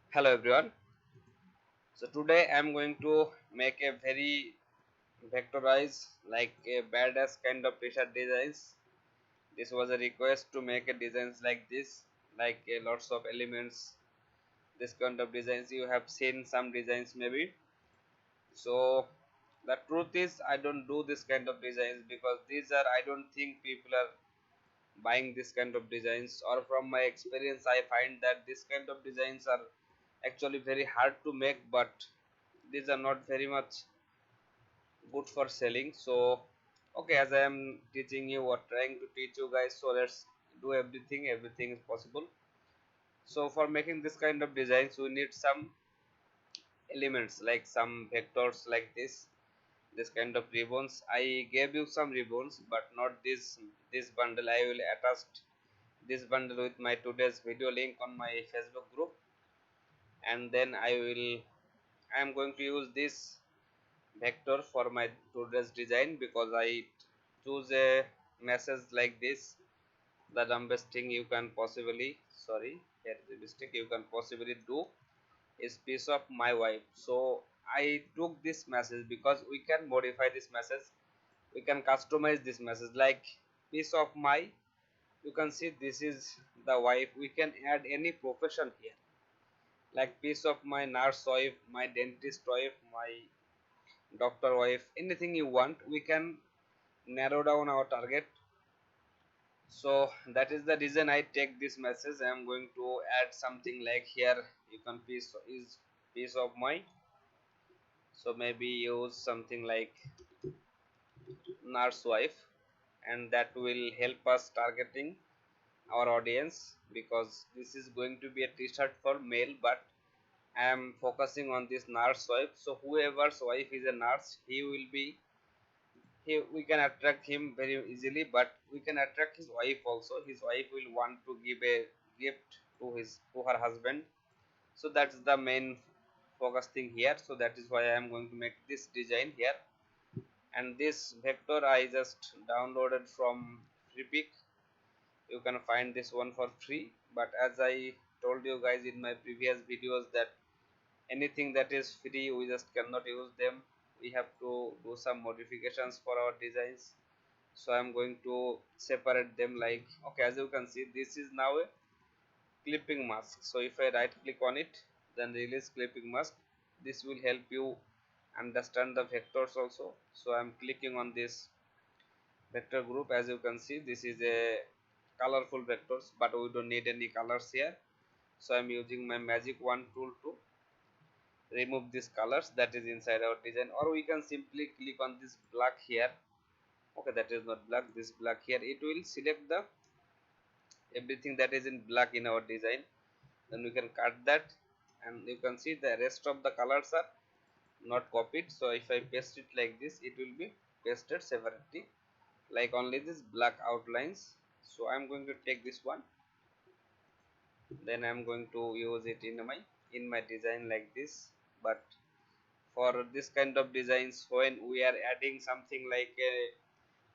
Hello everyone. So today I am going to make a very vectorized like a badass kind of t-shirt designs. This was a request to make a designs like this, like lots of elements. This kind of designs you have seen some designs maybe. So the truth is I don't do this kind of designs because these are I don't think people are buying this kind of designs, or from my experience I find that this kind of designs are actually very hard to make, but these are not very much good for selling. So okay, as I am teaching you or trying to teach you guys, so let's do everything is possible. So for making this kind of designs we need some elements like some vectors like this kind of ribbons. I gave you some ribbons but not this bundle. I will attach this bundle with my today's video link on my Facebook group, and then I am going to use this vector for my today's design because I choose a message like this. The dumbest thing you can possibly, sorry, here is a mistake, you can possibly do is piece of my wife. So I took this message because we can modify this message, we can customize this message like piece of my, you can see this is the wife. We can add any profession here like piece of my nurse wife, my dentist wife, my doctor wife, anything you want. We can narrow down our target. So that is the reason I take this message. I am going to add something like here, you can piece of my, so maybe use something like nurse wife, and that will help us targeting our audience because this is going to be a t-shirt for male, but I am focusing on this nurse wife. So whoever's wife is a nurse, he will be, we can attract him very easily, but we can attract his wife also. His wife will want to give a gift to her husband. So that's the main focus thing here. So that is why I am going to make this design here. And this vector I just downloaded from free. You can find this one for free, but as I told you guys in my previous videos that anything that is free we just cannot use them. We have to do some modifications for our designs. So I'm going to separate them like, okay, as you can see this is now a clipping mask. So if I right click on it, then release clipping mask. This will help you understand the vectors also. So I'm clicking on this vector group. As you can see, this is a colorful vectors, but we don't need any colors here. So I'm using my magic wand tool to remove these colors that is inside our design, or we can simply click on this black here. Okay, that is not black, this black here, it will select the everything that is in black in our design. Then we can cut that, and you can see the rest of the colors are not copied. So if I paste it like this, it will be pasted separately like only this black outlines. So I'm going to take this one, then I'm going to use it in my design like this. But for this kind of designs, when we are adding something like a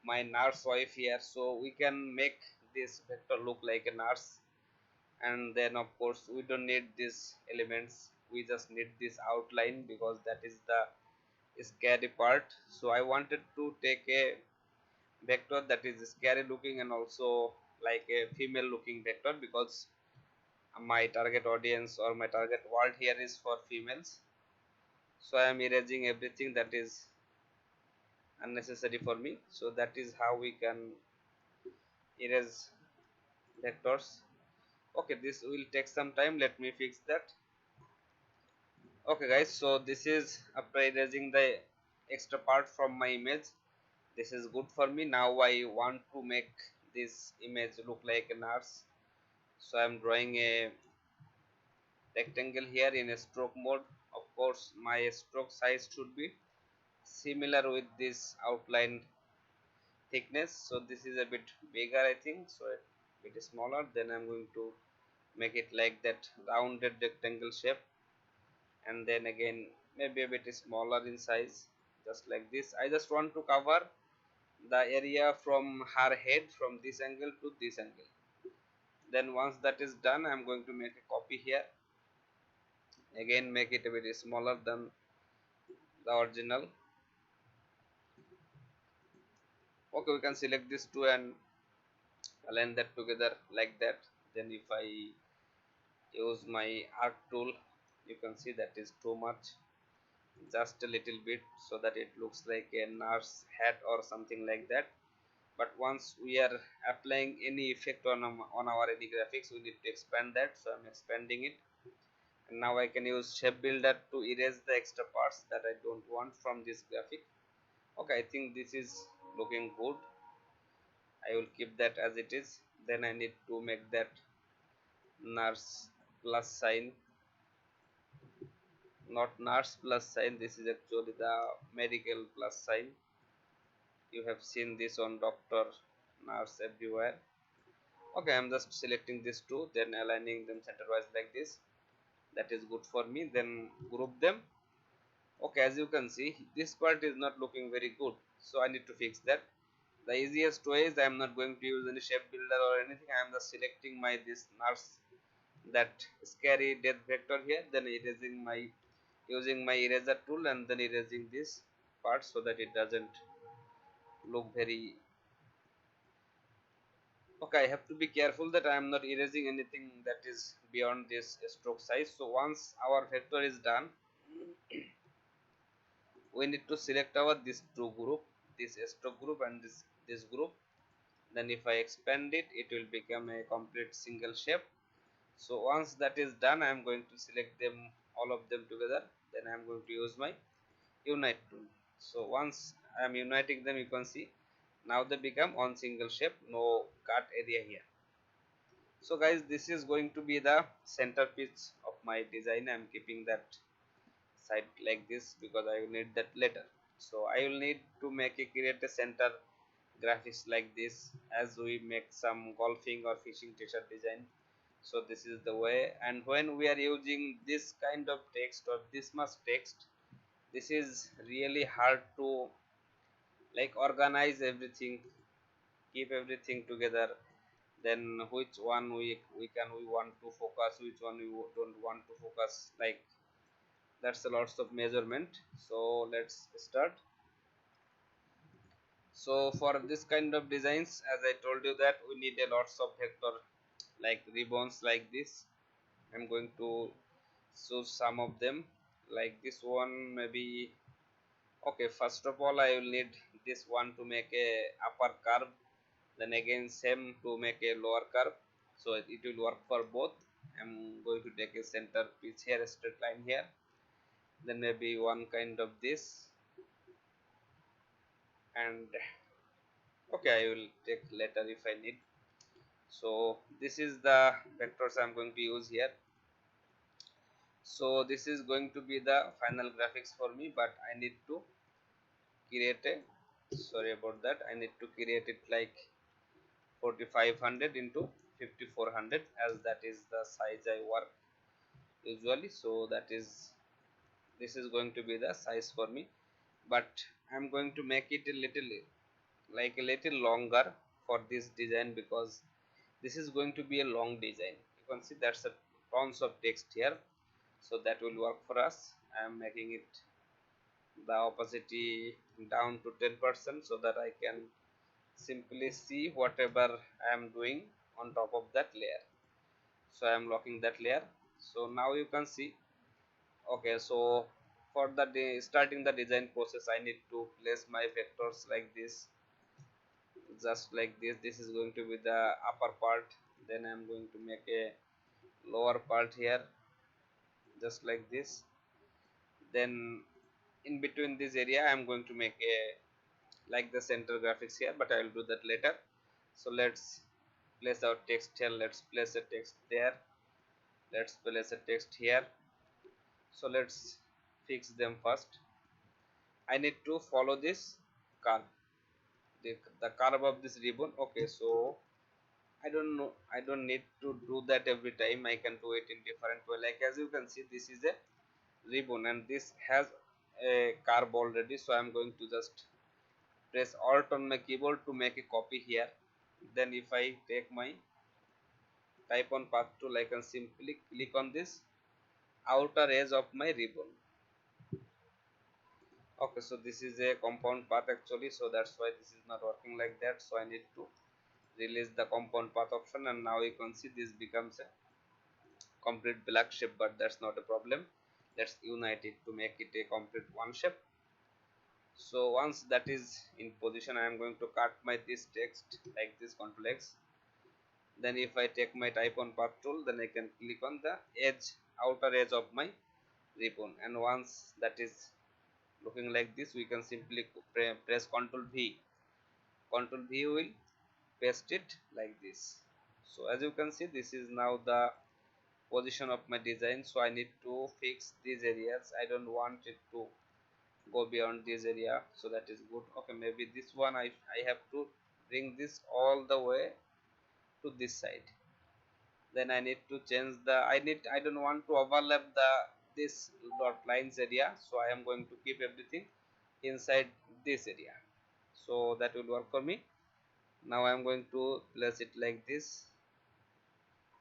my nurse wife here, so we can make this vector look like a nurse. And then of course we don't need these elements, we just need this outline because that is the scary part. So I wanted to take a vector that is scary looking and also like a female looking vector because my target audience or my target world here is for females. So I am erasing everything that is unnecessary for me. So that is how we can erase vectors. Okay, this will take some time, let me fix that. Okay guys, so this is after erasing the extra part from my image. This is good for me. Now I want to make this image look like a nurse. So I am drawing a rectangle here in a stroke mode. Of course my stroke size should be similar with this outline thickness. So this is a bit bigger I think, so a bit smaller. Then I'm going to make it like that rounded rectangle shape, and then again maybe a bit smaller in size, just like this. I just want to cover the area from her head from this angle to this angle. Then once that is done, I'm going to make a copy here, again make it a bit smaller than the original. Okay, we can select this two and align that together like that. Then if I use my arc tool, you can see that is too much, just a little bit, so that it looks like a nurse hat or something like that. But once we are applying any effect on our any graphics, we need to expand that, so I'm expanding it. And now I can use shape builder to erase the extra parts that I don't want from this graphic. Okay, I think this is looking good. I will keep that as it is. Then I need to make that nurse plus sign, not nurse plus sign, this is actually the medical plus sign. You have seen this on doctor, nurse, everywhere. Okay, I'm just selecting these two, then aligning them center wise like this. That is good for me. Then group them. Okay, as you can see, this part is not looking very good, so I need to fix that. The easiest way is I am not going to use any shape builder or anything. I am just selecting my this nurse, that scary death vector here, then erasing my, using my eraser tool, and then erasing this part so that it doesn't look very. Okay, I have to be careful that I am not erasing anything that is beyond this stroke size. So once our vector is done, we need to select our this two group, this stroke group and this group. Then if I expand it, it will become a complete single shape. So once that is done, I am going to select them, all of them together. Then I am going to use my unite tool. So once I am uniting them, you can see now they become one single shape, no cut area here. So guys, this is going to be the centerpiece of my design. I'm keeping that side like this because I will need that later. So I will need to make a create a center graphics like this as we make some golfing or fishing t-shirt design. So this is the way. And when we are using this kind of text or this much text, this is really hard to like organize everything, keep everything together. Then which one we want to focus, which one we don't want to focus, like that's a lots of measurement. So let's start. So for this kind of designs, as I told you that we need a lots of vector like ribbons like this. I'm going to choose some of them, like this one maybe. Okay, first of all I will need this one to make a upper curve, then again same to make a lower curve, so it will work for both. I'm going to take a center piece here, a straight line here, then maybe one kind of this. And okay, I will take later if I need. So this is the vectors I'm going to use here. So this is going to be the final graphics for me, but I need to create a, sorry about that, I need to create it like 4500 into 5400, as that is the size I work usually. So that is, this is going to be the size for me, but I'm going to make it a little, like a little longer for this design, because this is going to be a long design. You can see that's a tons of text here, so that will work for us. I am making it the opacity down to 10% so that I can simply see whatever I am doing on top of that layer. So I am locking that layer. So now you can see. Okay, so for the starting the design process, I need to place my vectors like this, just like this is going to be the upper part. Then I'm going to make a lower part here, just like this. Then in between this area I'm going to make a like the center graphics here, but I will do that later. So let's place our text here, let's place a text there, let's place a text here. So let's fix them first. I need to follow this curve, the curve of this ribbon. Okay, so I don't know, I don't need to do that every time. I can do it in different way. Like as you can see, this is a ribbon and this has a curve already. So I'm going to just press Alt on my keyboard to make a copy here. Then if I take my type on path tool, I can simply click on this outer edge of my ribbon. Okay, so this is a compound path actually, so that's why this is not working like that. So I need to release the compound path option, and now you can see this becomes a complete black shape, but that's not a problem. Let's unite it to make it a complete one shape. So once that is in position, I am going to cut my this text like this, Ctrl X. Then if I take my type on path tool, then I can click on the edge, outer edge of my ribbon, and once that is looking like this, we can simply press Ctrl V. Ctrl V will paste it like this. So as you can see, this is now the position of my design. So I need to fix these areas. I don't want it to go beyond this area, so that is good. Okay, maybe this one I have to bring this all the way to this side. Then I need to change the I don't want to overlap the this dot lines area, so I am going to keep everything inside this area, so that will work for me. Now I am going to place it like this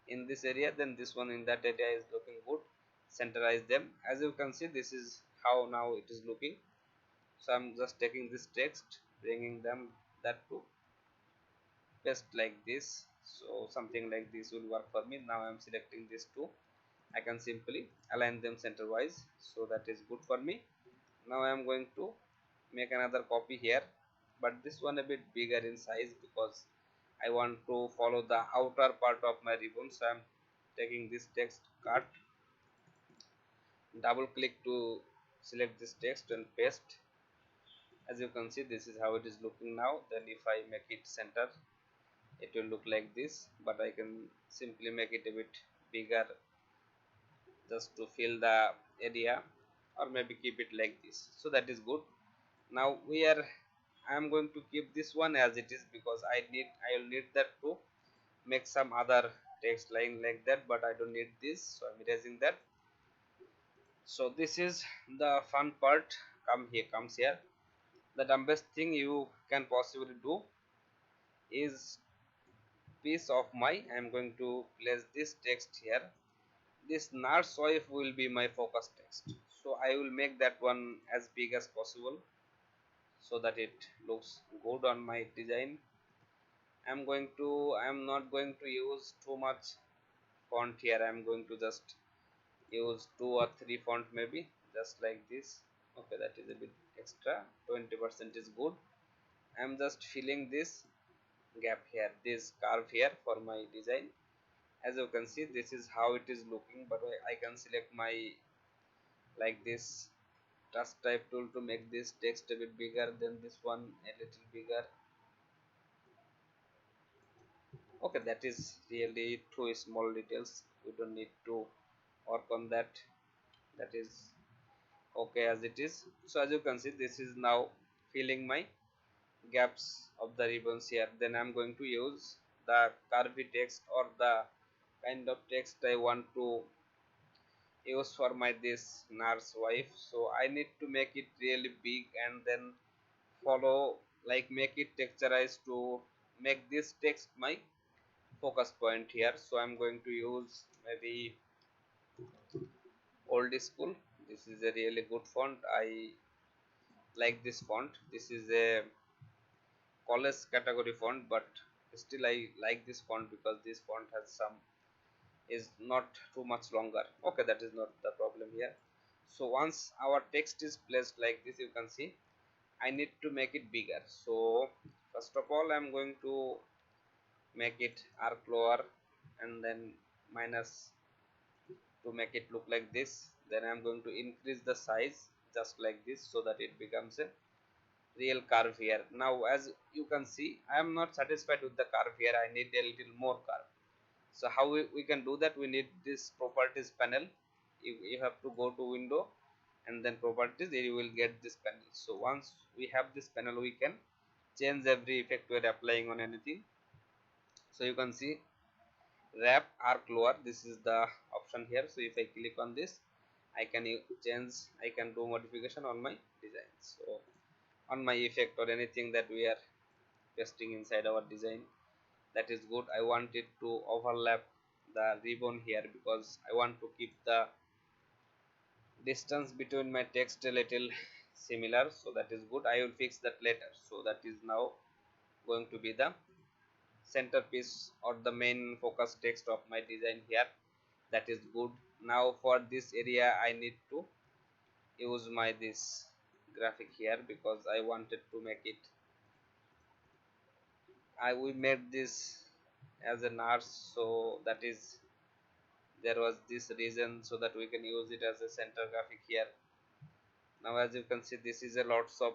in this area, then this one in that area is looking good. Centerize them. As you can see, this is how now it is looking. So I'm just taking this text, bringing them that to paste like this. So something like this will work for me. Now I'm selecting these two. I can simply align them center wise, so that is good for me. Now I am going to make another copy here, but this one a bit bigger in size because I want to follow the outer part of my ribbon. So I'm taking this text, cut, double click to select this text and paste. As you can see, this is how it is looking now. Then if I make it center, it will look like this, but I can simply make it a bit bigger just to fill the area, or maybe keep it like this. So that is good. Now I am going to keep this one as it is because I will need that to make some other text line like that, but I don't need this, so I'm erasing that. So this is the fun part comes here. The dumbest thing you can possibly do is piece of my I am going to place this text here. This nurse wife will be my focus text, so I will make that one as big as possible so that it looks good on my design. I am not going to use too much font here. I am going to just use 2 or 3 font, maybe just like this. Okay, that is a bit extra. 20% is good. I am just filling this gap here, this curve here for my design. As you can see, this is how it is looking, but I can select my like this touch type tool to make this text a bit bigger than this one, a little bigger. Okay, that is really two small details, we don't need to work on that. That is okay as it is. So as you can see, this is now filling my gaps of the ribbons here. Then I'm going to use the curvy text or the kind of text I want to use for my this nurse wife. So I need to make it really big and then follow, like make it texturized to make this text my focus point here. So I'm going to use maybe old school. This is a really good font. I like this font. This is a college category font, but still I like this font because this font has some is not too much longer. Okay, that is not the problem here. So once our text is placed like this, you can see I need to make it bigger. So first of all, I'm going to make it arc lower and then minus to make it look like this. Then I'm going to increase the size just like this so that it becomes a real curve here. Now as you can see, I am not satisfied with the curve here. I need a little more curve. So how we can do that? We need this properties panel. You have to go to window and then properties, there you will get this panel. So once we have this panel, we can change every effect we are applying on anything. So you can see wrap arc lower, this is the option here. So if I click on this, I can change, I can do modification on my design. So on my effect or anything that we are pasting inside our design, that is good. I want it to overlap the ribbon here because I want to keep the distance between my text a little similar, so that is good. I will fix that later. So that is now going to be the centerpiece or the main focus text of my design here. That is good. Now for this area I need to use my this graphic here because I wanted to make it. We made this as a nurse, so that is there was this reason so that we can use it as a center graphic here. Now as you can see, this is a lots of,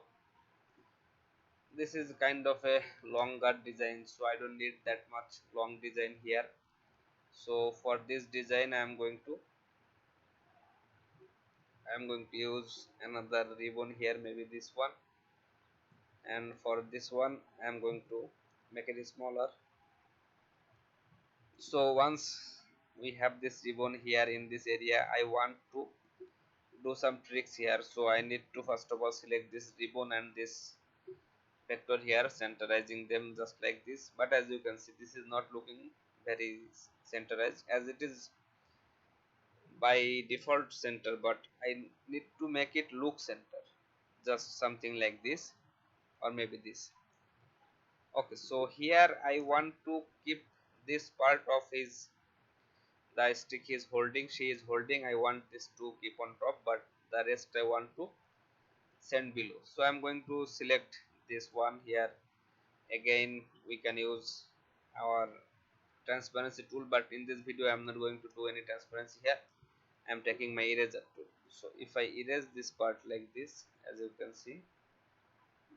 this is kind of a longer design, so I don't need that much long design here. So for this design I'm going to use another ribbon here, maybe this one, and for this one I'm going to make it smaller. So once we have this ribbon here in this area, I want to do some tricks here. So I need to first of all select this ribbon and this vector here, centerizing them just like this. But as you can see, this is not looking very centerized as it is by default center, but I need to make it look center, just something like this or maybe this. Okay, so here I want to keep this part of his, the stick he is holding, she is holding, I want this to keep on top, but the rest I want to send below. So I'm going to select this one here. Again we can use our transparency tool, but in this video I'm not going to do any transparency here. I'm taking my eraser tool. So if I erase this part like this, as you can see,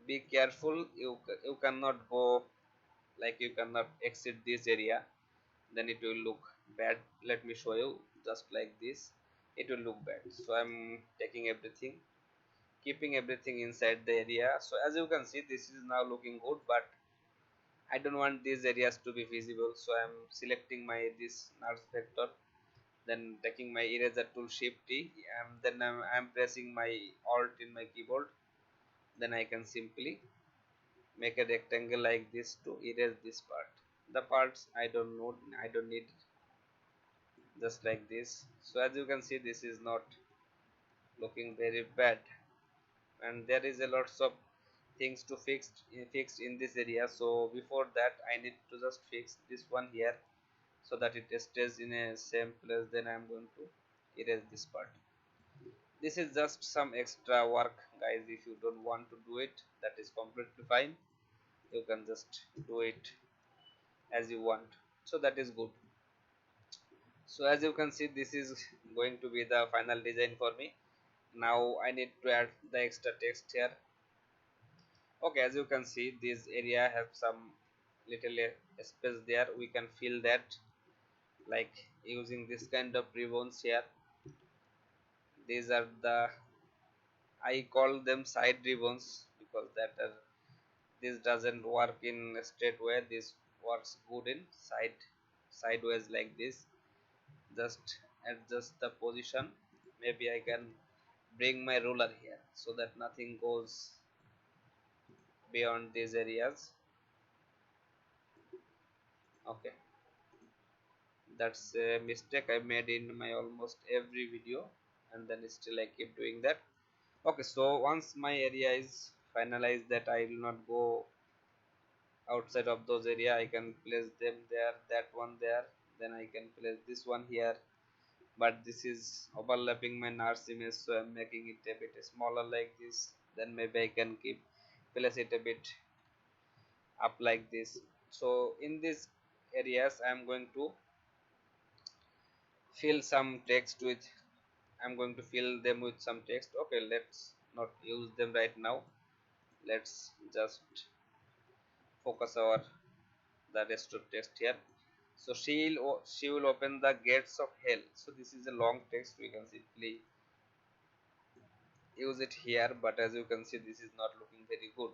be careful, you cannot go, like you cannot exit this area, then it will look bad. Let me show you, just like this it will look bad. So I'm taking everything, keeping everything inside the area. So as you can see, this is now looking good, but I don't want these areas to be visible. So I'm selecting my this nurse vector, then taking my eraser tool shift T, and then I'm pressing my alt in my keyboard. Then I can simply make a rectangle like this to erase this part. The parts I don't know, I don't need, just like this. So as you can see, this is not looking very bad, and there is a lots of things to fix in this area. So before that I need to just fix this one here so that it stays in a same place. Then I'm going to erase this part. This is just some extra work, guys. If you don't want to do it, that is completely fine. You can just do it as you want. So that is good. So as you can see, this is going to be the final design for me. Now I need to add the extra text here. Okay, as you can see, this area have some little space there. We can fill that like using this kind of ribbons here. These are the, I call them side ribbons because that are, this doesn't work in a straight way. This works good in sideways like this. Just adjust the position. Maybe I can bring my ruler here so that nothing goes beyond these areas. Okay, that's a mistake I made in my almost every video, and then still I keep doing that. Okay, so once my area is finalized, that I will not go outside of those area, I can place them there, that one there, then I can place this one here. But this is overlapping my nurse image, so I'm making it a bit smaller like this. Then maybe I can keep place it a bit up like this. So in these areas I'm going to fill some text with, I'm going to fill them with some text. Okay, let's not use them right now. Let's just focus our the rest of text here. So she will open the gates of hell. So this is a long text, we can simply use it here, but as you can see, this is not looking very good.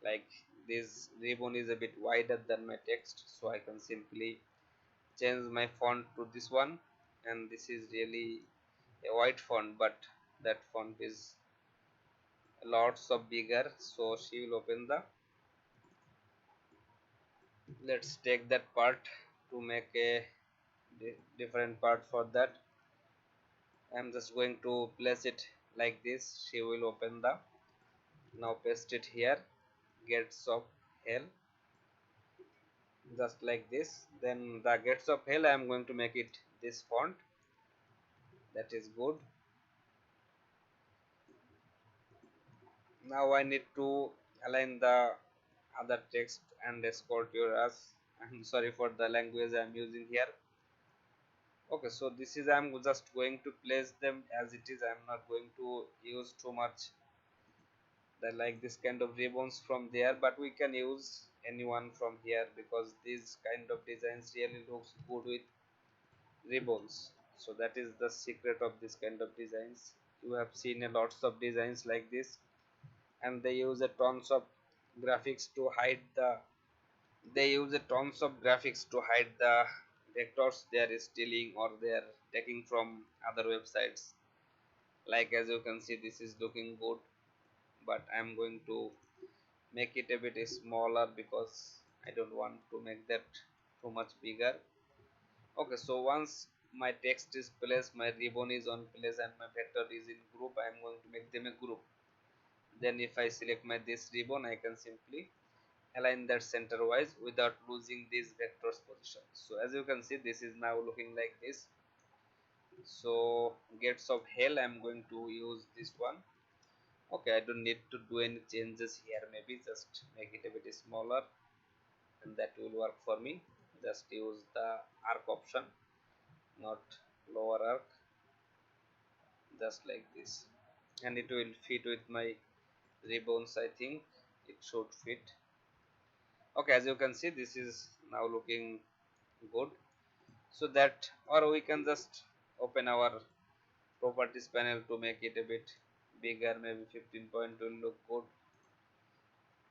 Like this ribbon is a bit wider than my text, so I can simply change my font to this one, and this is really a white font, but that font is lots of bigger. So she will open the, let's take that part to make a different part for that, I'm just going to place it like this. She will open the, now paste it here, gates of hell, just like this. Then the gates of hell, I am going to make it this font. That is good. Now I need to align the other text and escort your ass. I'm sorry for the language I'm using here. Okay, so this is, I'm just going to place them as it is. I'm not going to use too much the like this kind of ribbons from there, but we can use anyone from here because these kind of designs really looks good with ribbons. So that is the secret of this kind of designs. You have seen a lots of designs like this, and they use a tons of graphics to hide the, they use a tons of graphics to hide the vectors they are stealing or they are taking from other websites. Like as you can see, this is looking good, but I am going to make it a bit smaller because I don't want to make that too much bigger. Okay, so once my text is placed, my ribbon is on place and my vector is in group, I am going to make them a group. Then if I select my this ribbon, I can simply align that center wise without losing this vector's position. So as you can see, this is now looking like this. So gates of hell, I'm going to use this one. Okay, I don't need to do any changes here, maybe just make it a bit smaller and that will work for me. Just use the arc option, not lower arc, just like this, and it will fit with my ribbons. I think it should fit. Okay, as you can see, this is now looking good. So that, or we can just open our properties panel to make it a bit bigger, maybe 15 point will look good.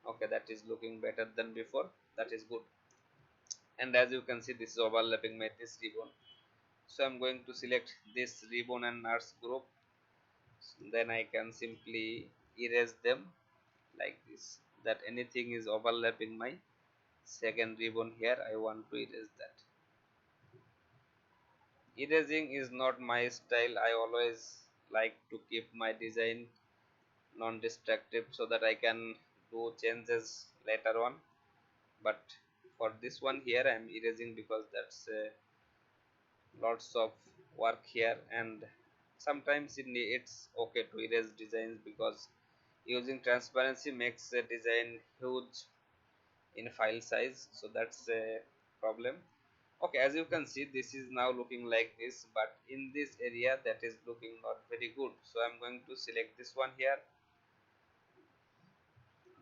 Okay, that is looking better than before, that is good. And as you can see, this is overlapping my this ribbon. So I'm going to select this ribbon and nurse group. Then I can simply erase them like this, that anything is overlapping my second ribbon here, I want to erase that. Erasing is not my style. I always like to keep my design non-destructive so that I can do changes later on. But for this one here, I am erasing because that's lots of work here, and sometimes it's okay to erase designs because using transparency makes a design huge in file size, so that's a problem. Okay, as you can see, this is now looking like this, but in this area that is looking not very good. So I'm going to select this one here,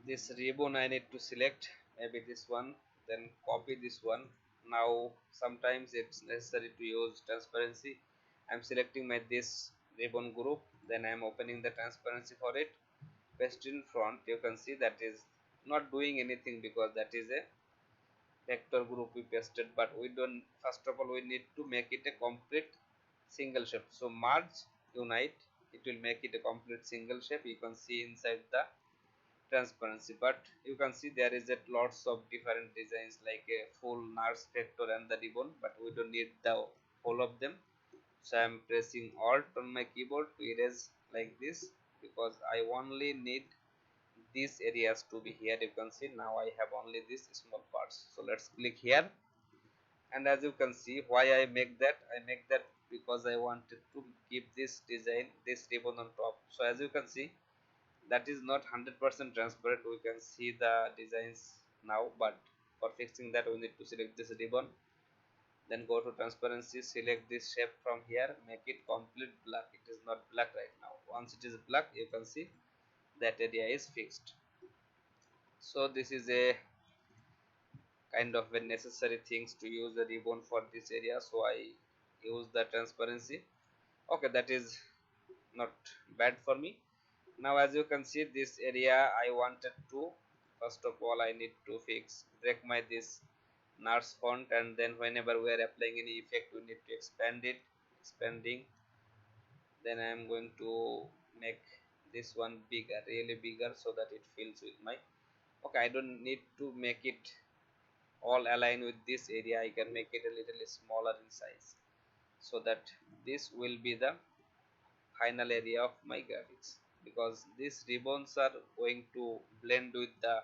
this ribbon I need to select, maybe this one, then copy this one. Now sometimes it's necessary to use transparency. I'm selecting my this ribbon group, then I'm opening the transparency for it, paste in front. You can see that is not doing anything because that is a vector group we pasted, but we don't, first of all we need to make it a complete single shape. So merge, unite, it will make it a complete single shape. You can see inside the transparency, but you can see there is a lots of different designs like a full nurse vector and the ribbon, but we don't need the whole of them. So I am pressing alt on my keyboard to erase like this because I only need these areas to be here. You can see now I have only these small parts. So let's click here, and as you can see, why I make that because I wanted to keep this design, this ribbon on top. So as you can see, that is not 100% transparent, we can see the designs now, but for fixing that we need to select this ribbon, then go to transparency, select this shape from here, make it complete black. It is not black right now. Once it is black, you can see that area is fixed. So this is a kind of a necessary things to use the ribbon for this area, so I use the transparency. Okay, that is not bad for me. Now as you can see, this area I wanted to, first of all I need to break my this nurse font, and then whenever we are applying any effect we need to expand it, expanding. Then I am going to make this one bigger, really bigger, so that it fills with my, okay, I don't need to make it all align with this area. I can make it a little smaller in size so that this will be the final area of my graphics, because these ribbons are going to blend with the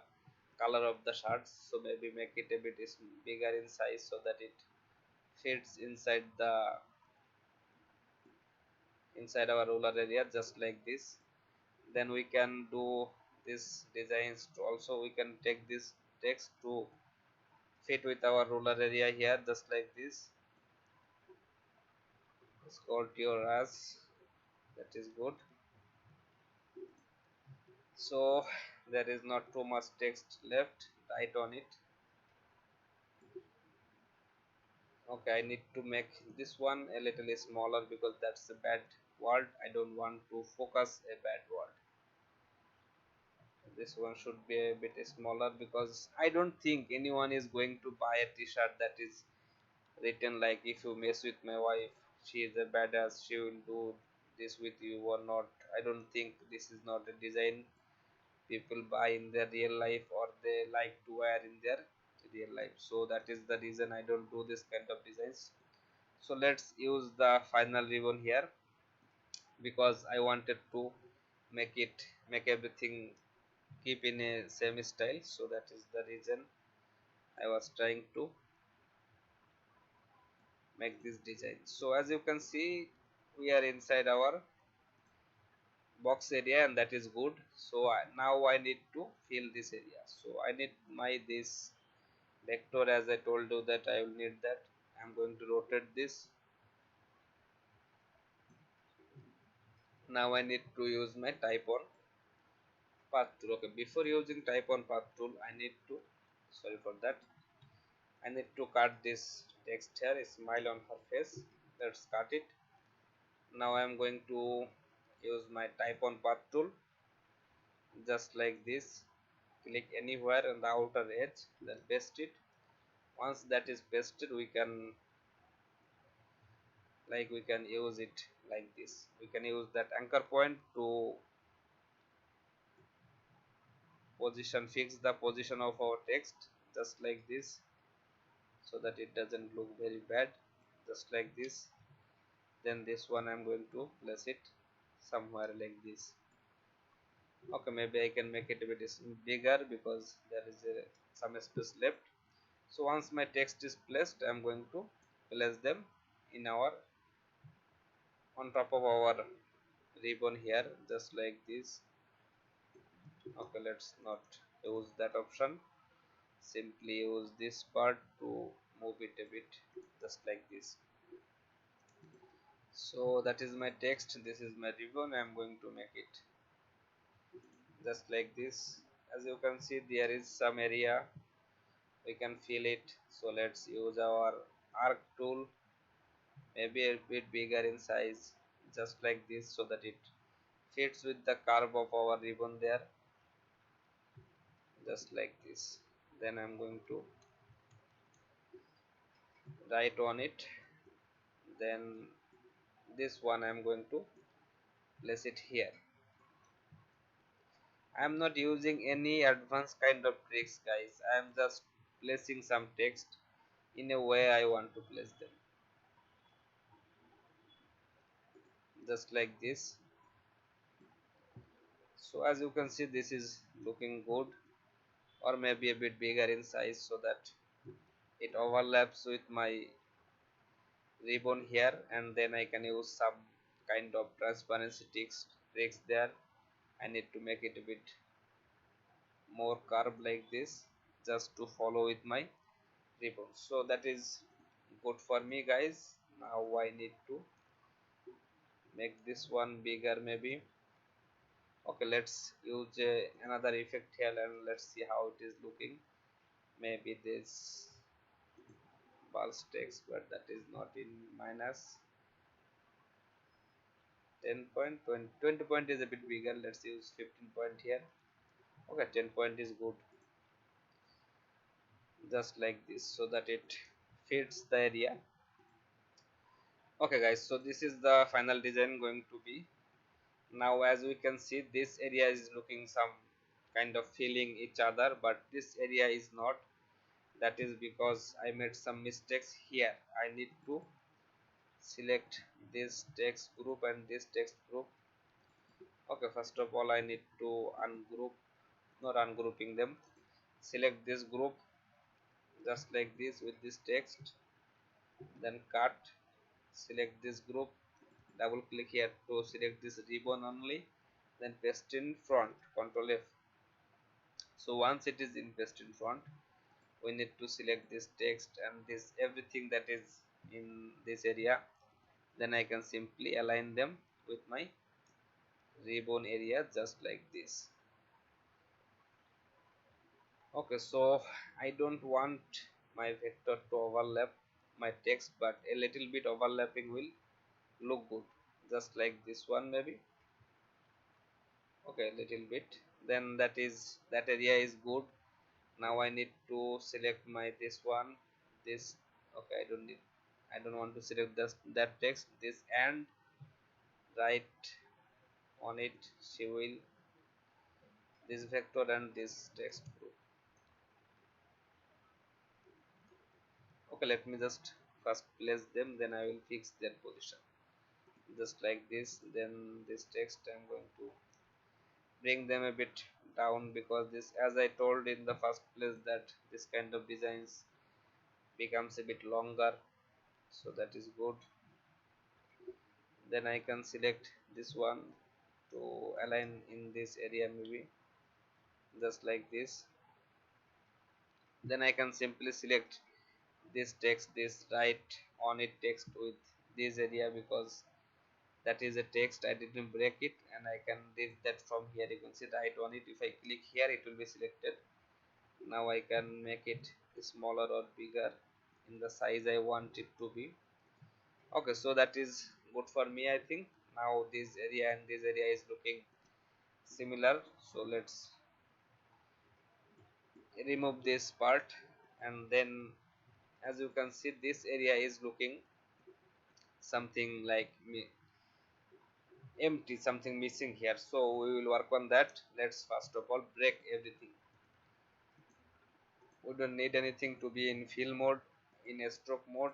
color of the shirts. So maybe make it a bit bigger in size so that it fits inside our ruler area, just like this. Then we can do this designs to also, we can take this text to fit with our ruler area here, just like this. It's called your as, that is good. So there is not too much text left, write on it. Okay, I need to make this one a little smaller because that's a bad word. I don't want to focus a bad word. This one should be a bit smaller because I don't think anyone is going to buy a t-shirt that is written like, if you mess with my wife, she is a badass, she will do this with you or not. I don't think this is not a design people buy in their real life or they like to wear in their real life. So that is the reason I don't do this kind of designs. So let's use the final ribbon here because I wanted to make everything keep in a same style. So that is the reason I was trying to make this design. So as you can see, we are inside our box area and that is good. So now I need to fill this area. So I need my this vector, as I told you that I will need that. I'm going to rotate this. Now I need to use my type on path tool. Okay, before using type on path tool, I need to, sorry for that, I need to cut this text here, smile on her face. Let's cut it. Now I am going to use my type on path tool, just like this. Click anywhere on the outer edge, then paste it. Once that is pasted, we can use it like this. We can use that anchor point to fix the position of our text, just like this, so that it doesn't look very bad, just like this. Then this one I'm going to place it somewhere like this. Okay, maybe I can make it a bit bigger because there is some space left. So once my text is placed, I'm going to place them in our on top of our ribbon here, just like this. Okay, let's not use that option, simply use this part to move it a bit, just like this. So that is my text, this is my ribbon. I'm going to make it just like this. As you can see, there is some area we can fill it. So let's use our arc tool, maybe a bit bigger in size, just like this, so that it fits with the curve of our ribbon there, just like this. Then I'm going to write on it. Then this one I'm going to place it here. I'm not using any advanced kind of tricks, guys. I'm just placing some text in a way I want to place them, just like this. So as you can see, this is looking good, or maybe a bit bigger in size so that it overlaps with my ribbon here, and then I can use some kind of transparency tricks there. I need to make it a bit more curved like this, just to follow with my ribbon. So that is good for me, guys. Now I need to make this one bigger maybe. Okay, let's use another effect here and let's see how it is looking. Maybe this pulse text, but that is not in minus 10 point. 20 point is a bit bigger. Let's use 15 point here. Okay, 10 point is good, just like this, so that it fits the area. Okay guys, so this is the final design going to be. Now as we can see, this area is looking some kind of filling each other, but this area is not. That is because I made some mistakes here. I need to select this text group and this text group. Okay, first of all I need to ungroup, not ungrouping them. Select this group just like this with this text, then cut. Select this group, double click here to select this ribbon only, then paste in front, Ctrl F. So once it is in paste in front, we need to select this text and this everything that is in this area. Then I can simply align them with my ribbon area just like this. Okay, so I don't want my vector to overlap my text, but a little bit overlapping will look good, just like this one maybe. Okay, a little bit, then that area is good. Now I need to select my this one, this. Okay, I don't want to select this that text, this, and write on it she will, this vector and this text group. Okay, let me just first place them, then I will fix their position just like this. Then this text I'm going to bring them a bit down, because this, as I told in the first place, that this kind of designs becomes a bit longer, so that is good. Then I can select this one to align in this area maybe just like this. Then I can simply select this text, this write on it text with this area, because that is a text, I didn't break it, and I can delete that from here. You can see write on it. If I click here, it will be selected. Now I can make it smaller or bigger in the size I want it to be. Okay, so that is good for me, I think. Now this area and this area is looking similar, so let's remove this part. And then as you can see, this area is looking something like empty, something missing here, so we will work on that. Let's first of all break everything. We don't need anything to be in fill mode, in a stroke mode.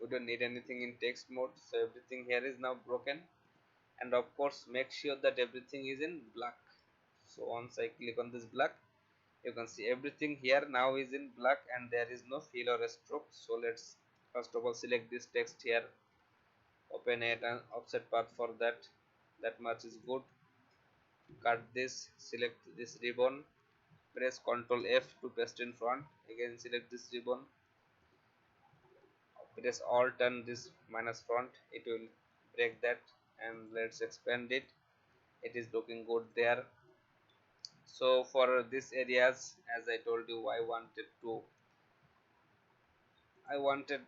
We don't need anything in text mode, so everything here is now broken. And of course make sure that everything is in black. So once I click on this black, you can see everything here now is in black and there is no fill or a stroke. So let's first of all select this text here, open it, and offset path for that, that much is good. Cut this, select this ribbon, press Ctrl F to paste in front, again select this ribbon, press Alt and this minus front, it will break that. And let's expand it, it is looking good there. So for this areas, as I told you, I wanted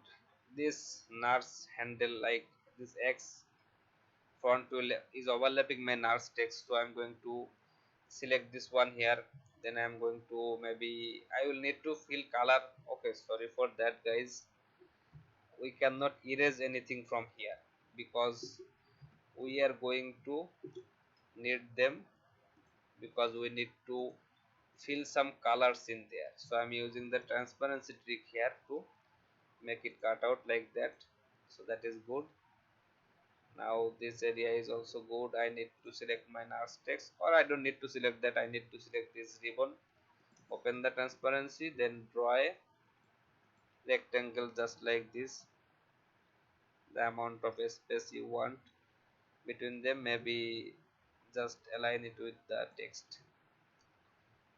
this nurse handle, like this X front wheel is overlapping my nurse text, so I'm going to select this one here. Then I'm going to, maybe I will need to fill color. Okay, sorry for that guys, we cannot erase anything from here because we are going to need them, because we need to fill some colors in there. So I'm using the transparency trick here to make it cut out like that, so that is good. Now this area is also good. I need to select my nurse text, or I don't need to select that, I need to select this ribbon, open the transparency, then draw a rectangle just like this. The amount of space you want between them, maybe just align it with the text.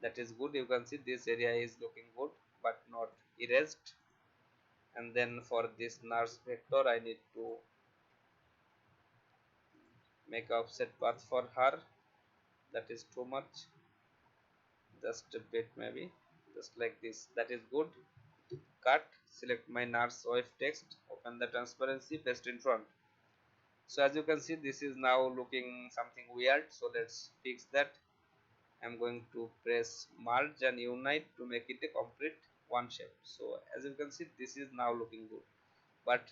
That is good. You can see this area is looking good but not erased. And then for this nurse vector, I need to make offset path for her. That is too much, just a bit, maybe just like this. That is good. Cut, select my nurse wife text, open the transparency, paste in front. So as you can see, this is now looking something weird, so let's fix that. I'm going to press merge and unite to make it a complete one shape. So as you can see, this is now looking good, but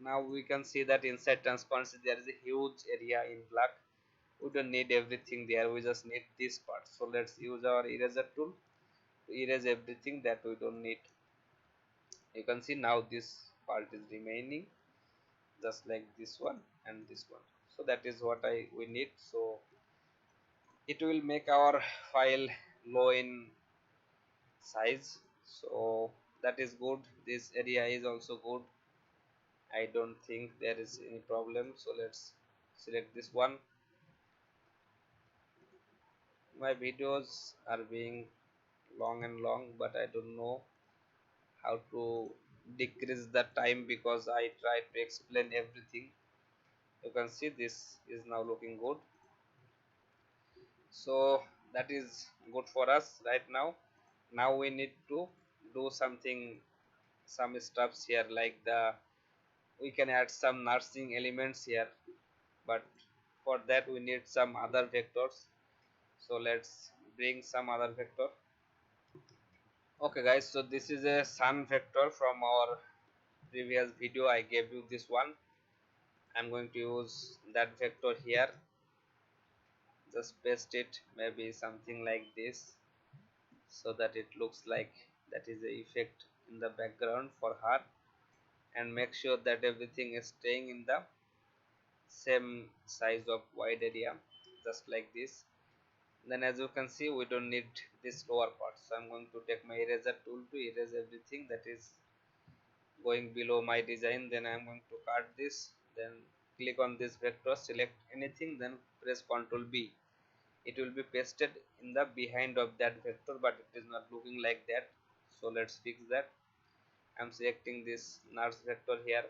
now we can see that inside transparency there is a huge area in black. We don't need everything there, we just need this part. So let's use our eraser tool to erase everything that we don't need. You can see now this part is remaining. just like this one and this one. So that is what I we need. So it will make our file low in size, so that is good. This area is also good. I don't think there is any problem. So let's select this one. My videos are being long and long, but I don't know how to decrease the time because I try to explain everything. You can see this is now looking good. So that is good for us right now. Now we need to do something, some stuffs here, like the we can add some nursing elements here, but for that we need some other vectors. So let's bring some other vector. Okay guys, so this is a sun vector from our previous video. I gave you this one. I'm going to use that vector here, just paste it, maybe something like this, so that it looks like that is the effect in the background for her, and make sure that everything is staying in the same size of wide area, just like this. Then as you can see, we don't need this lower part, so I'm going to take my eraser tool to erase everything that is going below my design. Then I'm going to cut this, then click on this vector, select anything, then press Ctrl B. It will be pasted in the behind of that vector, but it is not looking like that. So let's fix that. I'm selecting this nurse vector here,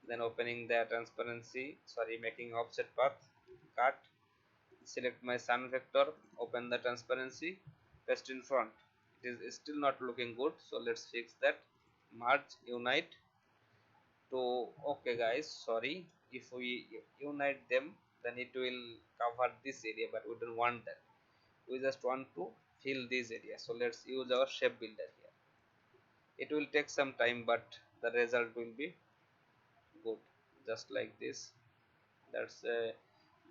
then opening the transparency, sorry, making offset path, cut, select my sun vector, open the transparency, paste in front. It is still not looking good, so let's fix that. Merge, unite to, okay guys, sorry, if we unite them, then it will cover this area, but we don't want that. We just want to fill this area, so let's use our shape builder here. It will take some time, but the result will be good, just like this. That's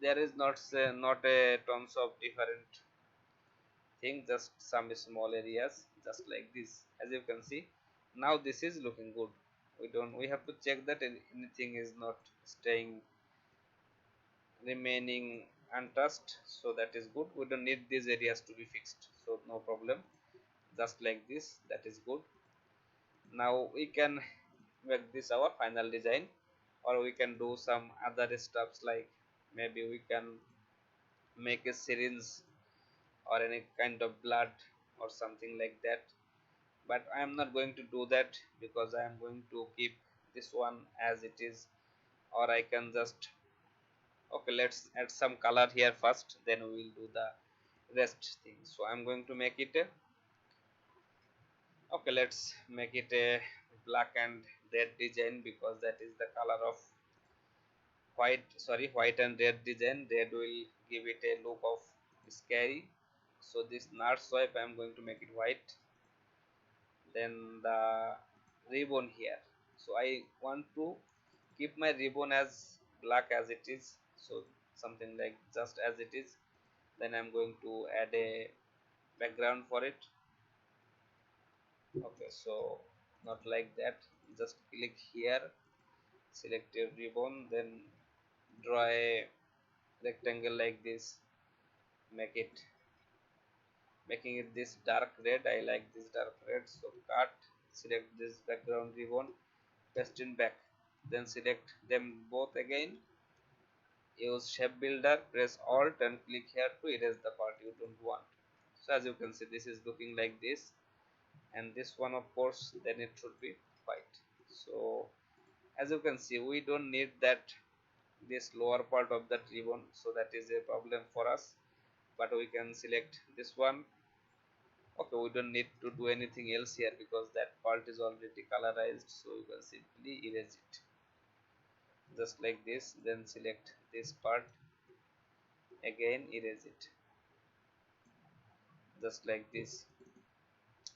there is not a tons of different thing, just some small areas, just like this. As you can see, now this is looking good. We have to check that anything is not staying remaining untouched, so that is good. We don't need these areas to be fixed, so no problem, just like this, that is good. Now we can make this our final design, or we can do some other stuffs, like maybe we can make a syringe or any kind of blood or something like that, but I am not going to do that because I am going to keep this one as it is. Or I can just, okay, let's add some color here first, then we will do the rest things. So I'm going to make it a, okay, let's make it a black and red design, because that is the color of white, sorry, white and red design. Red will give it a look of scary. So this nurse swipe I'm going to make it white. Then the ribbon here, so I want to keep my ribbon as black as it is, so something like just as it is. Then I'm going to add a background for it. Okay, so not like that, just click here, select a ribbon, then draw a rectangle like this, make it, making it this dark red. I like this dark red, so cut, select this background ribbon, paste in back, then select them both again, use shape builder, press alt and click here to erase the part you don't want. So as you can see, this is looking like this, and this one of course then it should be white. So as you can see, we don't need that this lower part of that ribbon, so that is a problem for us, but we can select this one. Okay, we don't need to do anything else here because that part is already colorized, so you can simply erase it, just like this. Then select this part, again erase it, just like this.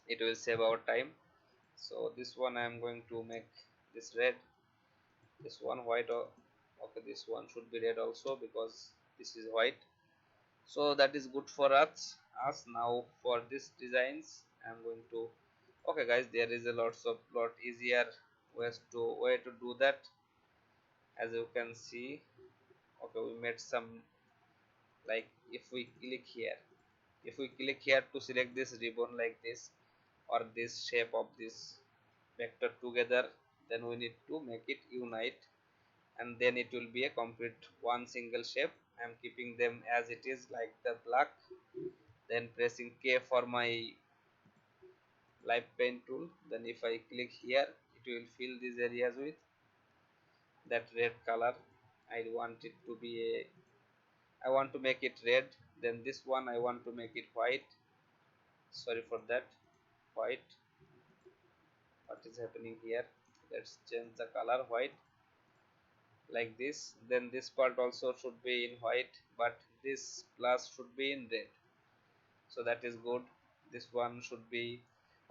It will save our time. So this one I am going to make this red, this one white, or okay, this one should be red also because this is white. So that is good for us. Now for this designs I'm going to, okay guys, there is a lot easier way to do that. as you can see. Okay, we made some, like if we click here, if we click here to select this ribbon like this, or this shape of this vector together, then we need to make it unite, and then it will be a complete one single shape. I am keeping them as it is, like the black, then pressing K for my live paint tool. Then if I click here, it will fill these areas with that red color. I want it to be a, I want to make it red. Then this one I want to make it white. Sorry for that, white. What is happening here? Let's change the color white, like this. Then this part also should be in white, but this plus should be in red, so that is good. This one should be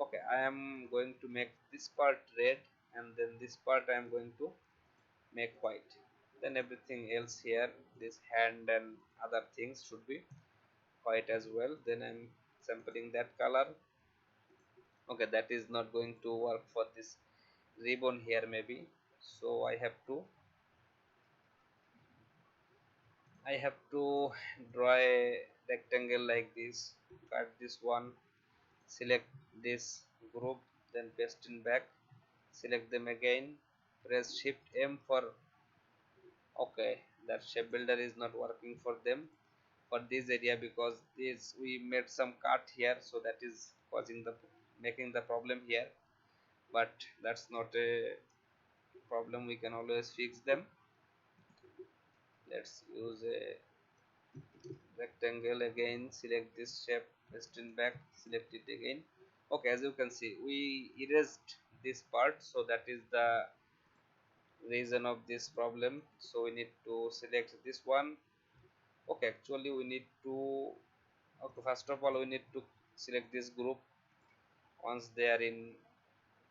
okay. I am going to make this part red, and then this part I am going to make white. Then everything else here, this hand and other things should be white as well. Then I'm sampling that color. Okay, that is not going to work for this ribbon here maybe, so I have to draw a rectangle like this. Cut this one, select this group, then paste in back, select them again, press shift M for, okay, that shape builder is not working for them, for this area, because this we made some cut here, so that is causing the, making the problem here. But that's not a problem, we can always fix them. Let's use a rectangle again, select this shape, paste in back, select it again. Okay, as you can see, we erased this part, so that is the reason of this problem. So we need to select this one. Okay, actually we need to, okay, first of all we need to select this group. Once they are in,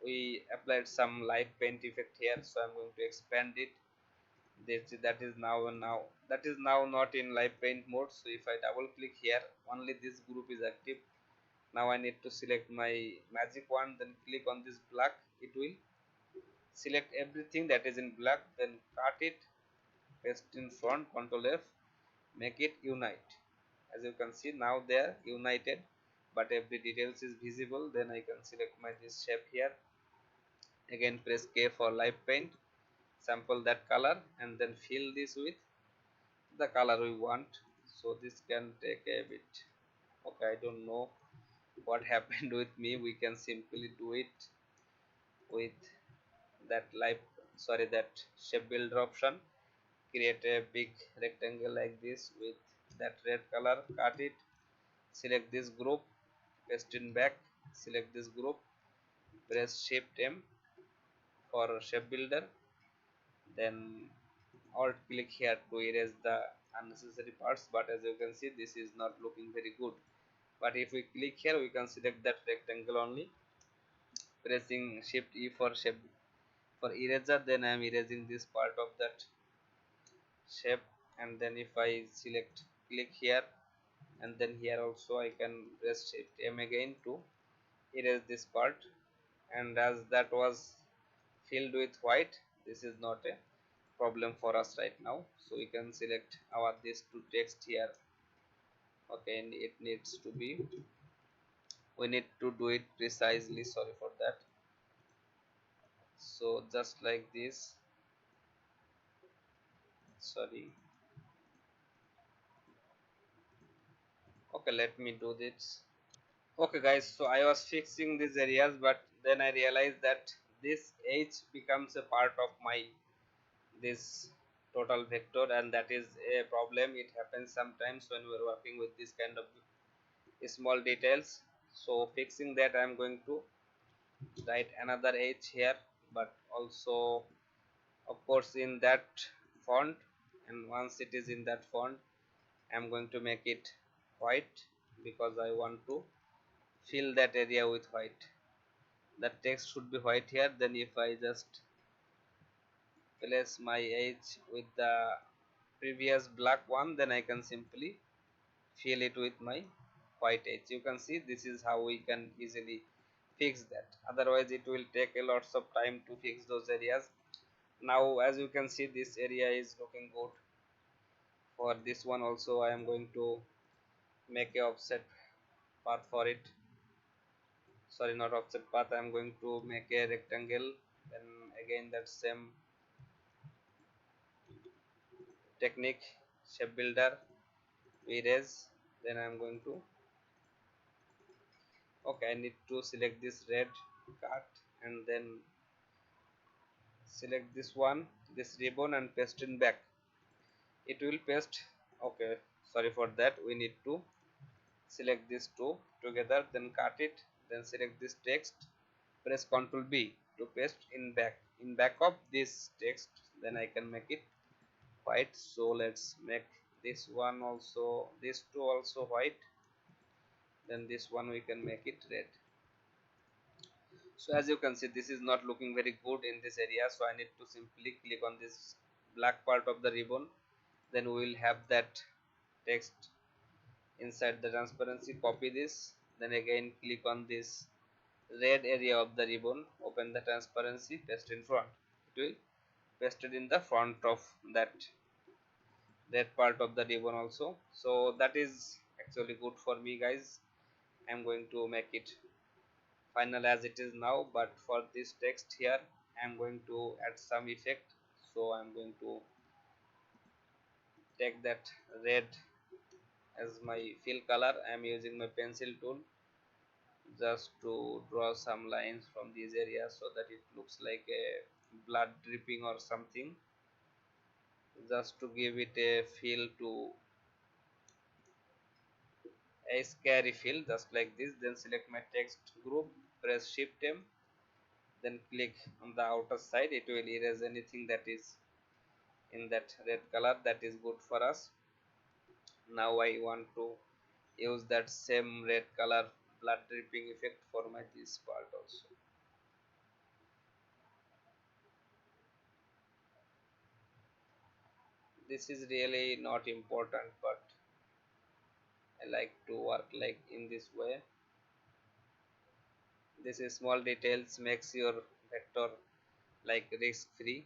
we applied some light paint effect here, so I'm going to expand it. That is now, that is now not in live paint mode. So if I double click here, only this group is active. Now I need to select my magic wand, then click on this black. It will select everything that is in black, then cut it, paste in front, Ctrl F, make it unite. As you can see, now they are united, but every details is visible. Then I can select my this shape here, again press K for live paint, sample that color, and then fill this with the color we want. So this can take a bit, okay, I don't know what happened with me. We can simply do it with that live, sorry, that shape builder option. Create a big rectangle like this with that red color, cut it, select this group, paste in back, select this group, press shift M for shape builder, then alt click here to erase the unnecessary parts. But as you can see, this is not looking very good. But if we click here, we can select that rectangle only, pressing shift E for shape, for eraser. Then I am erasing this part of that shape. And then if I select, click here, and then here also I can press shift M again to erase this part. And as that was filled with white, this is not a problem for us right now. So we can select our this to text here. Okay, and it needs to be, we need to do it precisely, sorry for that. So just like this, sorry. Okay, let me do this. Okay guys, so I was fixing these areas, but then I realized that this H becomes a part of my this total vector, and that is a problem. It happens sometimes when we're working with this kind of small details. So fixing that, I'm going to write another H here, but also of course in that font. And once it is in that font, I'm going to make it white, because I want to fill that area with white. The text should be white here. Then if I just place my H with the previous black one, then I can simply fill it with my white H. You can see this is how we can easily fix that. Otherwise it will take a lots of time to fix those areas. Now as you can see, this area is looking good. For this one also I am going to make a offset path for it. Sorry, not offset path, I am going to make a rectangle. Then again that same technique, shape builder, erase. Then I am going to, okay, I need to select this red cut and then select this one, this ribbon, and paste in back. It will paste. Okay, sorry for that, we need to select these two together, then cut it, then select this text, press Ctrl B to paste in back of this text. Then I can make it white. So let's make this one also, this two also white. Then this one we can make it red. So as you can see, this is not looking very good in this area, so I need to simply click on this black part of the ribbon. Then we will have that text inside the transparency. Copy this, then again click on this red area of the ribbon, open the transparency, paste in front. It will paste it in the front of that red part of the ribbon also. So that is actually good for me, guys. I'm going to make it final as it is now, but for this text here I'm going to add some effect. So I'm going to take that red as my fill color. I'm using my pencil tool just to draw some lines from these areas so that it looks like a blood dripping or something, just to give it a feel, to a scary feel, just like this. Then select my text group, press shift M, then click on the outer side. It will erase anything that is in that red color that is good for us. Now I want to use that same red color blood dripping effect for my this part also. This is really not important, but I like to work like in this way. This is small details makes your vector like risk free.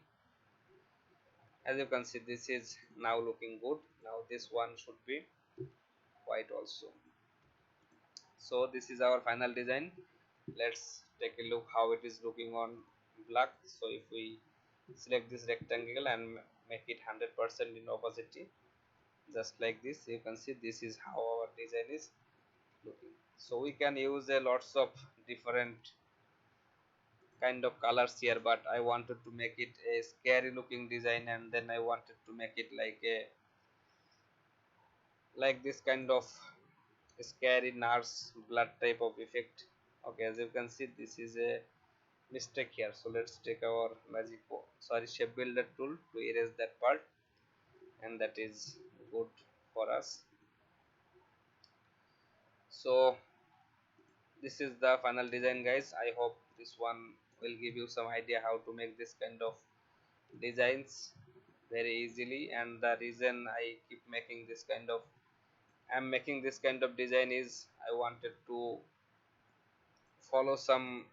As you can see, this is now looking good. Now this one should be white also. So this is our final design. Let's take a look how it is looking on black. So if we select this rectangle and make it 100% in opacity, just like this, you can see this is how our design is looking. So we can use a lots of different kind of colors here, but I wanted to make it a scary looking design, and then I wanted to make it like a, like this kind of scary nurse blood type of effect. Okay, as you can see, this is a mistake here. So let's take our shape builder tool to erase that part, and that is good for us. So this is the final design, guys. I hope this one will give you some idea how to make this kind of designs very easily. And the reason I keep making this kind of, I'm making this kind of design is I wanted to follow some,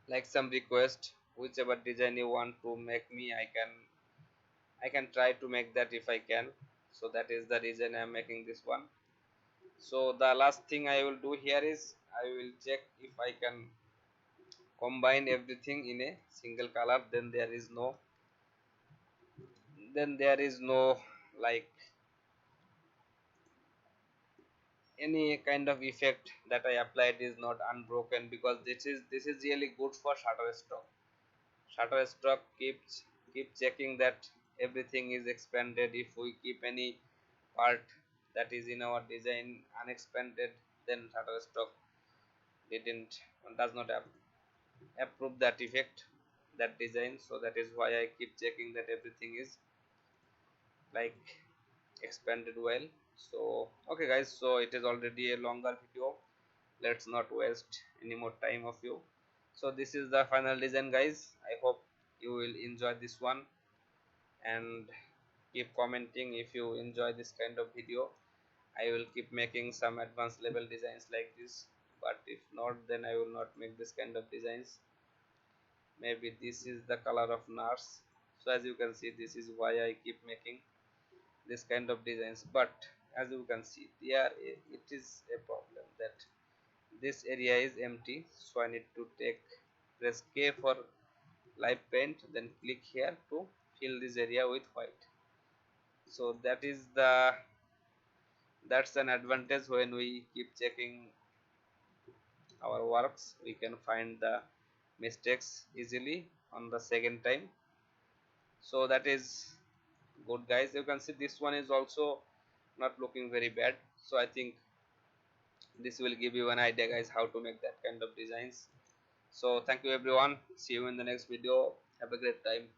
like some request, whichever design you want to make me, I can try to make that if I can. So that is the reason I'm making this one. So the last thing I will do here is I will check if I can combine everything in a single color. Then there is no like any kind of effect that I applied is not unbroken, because this is really good for Shutterstock. Shutterstock keep checking that everything is expanded. If we keep any part that is in our design unexpanded, then Shutterstock didn't does not approve that effect, that design. So that is why I keep checking that everything is like expanded well. So okay, guys, so it is already a longer video. Let's not waste any more time of you. So this is the final design, guys. I hope you will enjoy this one, and keep commenting if you enjoy this kind of video. I will keep making some advanced level designs like this, but if not, then I will not make this kind of designs. maybe this is the color of nurse. So as you can see, this is why I keep making this kind of designs. But as you can see there, it is a problem that this area is empty, so I need to take press K for live paint, then click here to fill this area with white. So that's an advantage. When we keep checking our works, we can find the mistakes easily on the second time. So that is good, guys. You can see this one is also not looking very bad. So I think this will give you an idea, guys, how to make that kind of designs. So thank you everyone, see you in the next video, have a great time.